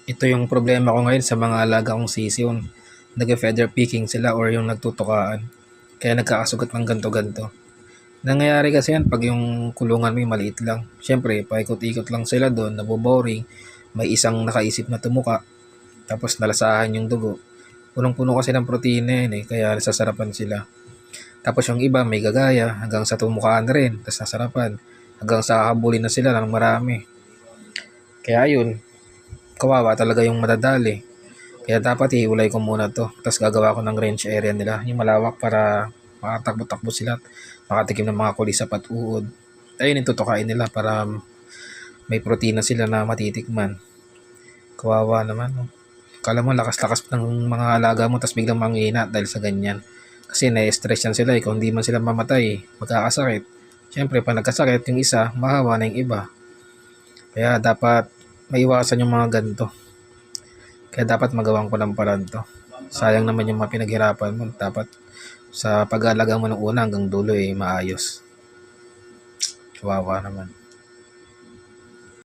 Ito yung problema ko ngayon sa mga alaga kong sisi, yung nag-feather picking sila or yung nagtutukaan. Kaya nagkakasugat ng ganto-ganto. Nangyayari kasi yan pag yung kulungan mo maliit lang. Siyempre, paikot-ikot lang sila doon, naboboring. May isang nakaisip na tumuka, tapos nalasahan yung dugo. Punong-puno kasi ng protina yun kaya nasasarapan sila. Tapos yung iba may gagaya hanggang sa tumukaan na rin, tapos nasarapan. Hanggang sa habulin na sila ng marami. Kaya yun, kawawa talaga yung madadali. Kaya dapat iulay ko muna to. Tapos gagawa ko ng range area nila. Yung malawak para makatakbo-takbo sila at makatikim ng mga kulisap at uod. Ayun yung tutukain nila para may protina sila na matitikman. Kawawa naman. No? Kala mo lakas-lakas ng mga alaga mo tapos biglang manghihina dahil sa ganyan. Kasi na-stress yan sila kung hindi man sila mamatay, magkakasakit. Siyempre, pag nagkasakit yung isa, mahawa na yung iba. Kaya dapat maiwasan yung mga ganito. Kaya dapat magawan ko ng paraan to. Sayang naman yung mga pinaghirapan mo. Dapat sa pag-aalaga mo ng una hanggang dulo maayos. Kawawa naman.